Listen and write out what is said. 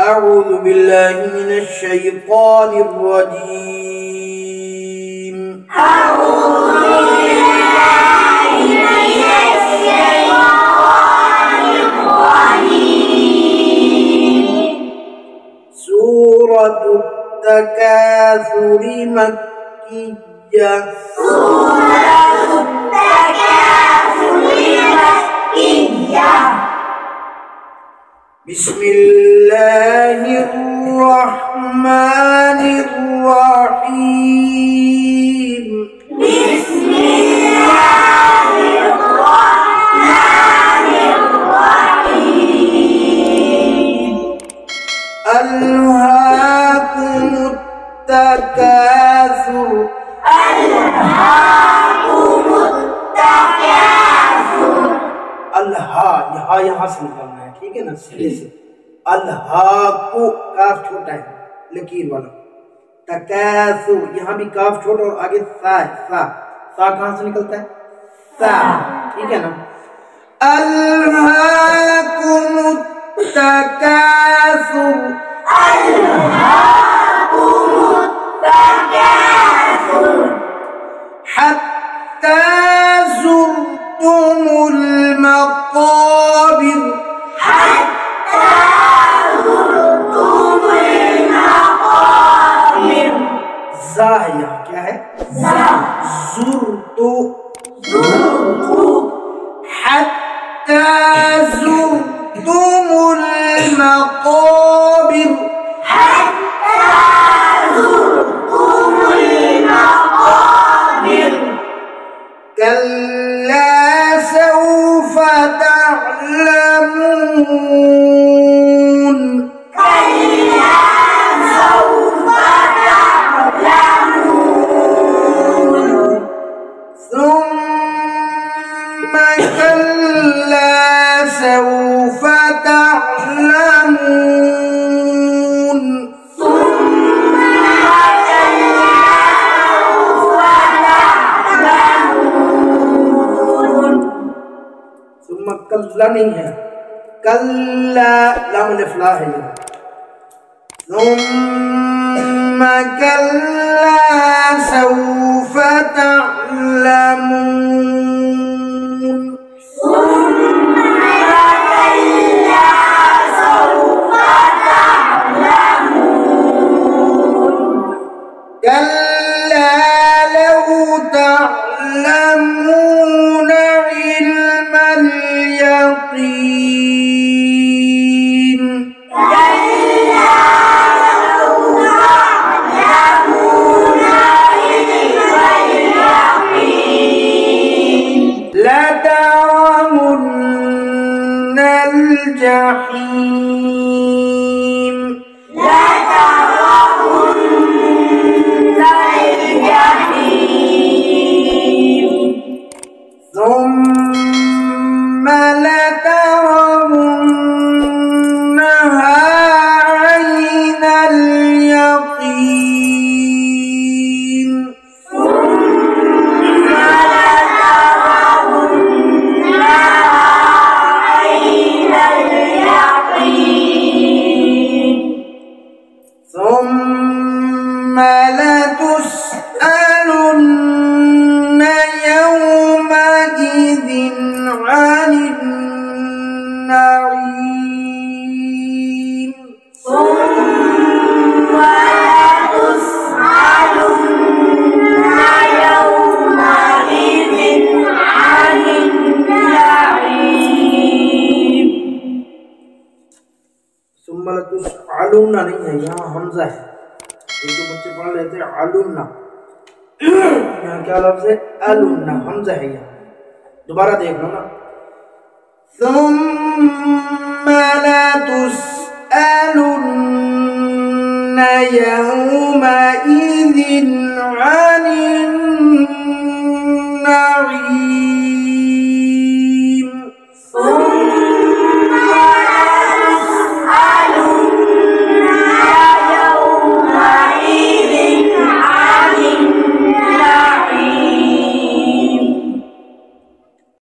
أعوذ بالله من الشيطان الرجيم أعوذ بالله من الشيطان الرجيم سورة التكاثر مكية سورة التكاثر مكية بسم الله الرحمن الرحيم بسم الله الرحمن الرحيم ألهاكم التكاثر ألهاكم التكاثر यहाँ से निकालना है, ठीक है ना, सीधे से। अल्हाकु काफ छोटा है, लकीर वाला। तकासुर यहाँ भी काफ छोटा और आगे सा है, सा कहाँ से निकलता है? सा, ठीक है ना। अल्हाकुम तकासुर ألهاكم التكاثر حتى زرتم المقابر حتى زرتم المقابر ज़ाहिया क्या है? ज़ुरतु हत्ता ज़ुरतुमुल मक़ाबिर حتى زرتم المقابر كلا سوف تعلمون كلا سوف تعلمون ثم كلا سوف تعلمون ثم كلا سوف تعلمون ثم कल्ला नहीं है, कल्ला लाम लिफला है ये। ثم كلا سوف تعلمون ثم كلا سوف تعلمون كلا لو تعلمون علم اليقين كلا لو تعلمون علم اليقين لترون الجحيم لترون الجحيم ثم لترونها عين اليقين ثم لترونها عين اليقين ثم لتسألن يومئذ عن النعيم ثم لتسألن يومئذ عن النعيم ثم लतुसअलुन्ना नहीं है, यहाँ हमजा है। एक दो बच्चे पढ़ लेते हैं अलुन्ना, यहाँ क्या लफ्ज़ है? अलुन्ना, हमजा है यहाँ। दोबारा देख लो ना। ثم لتسألن يومئذ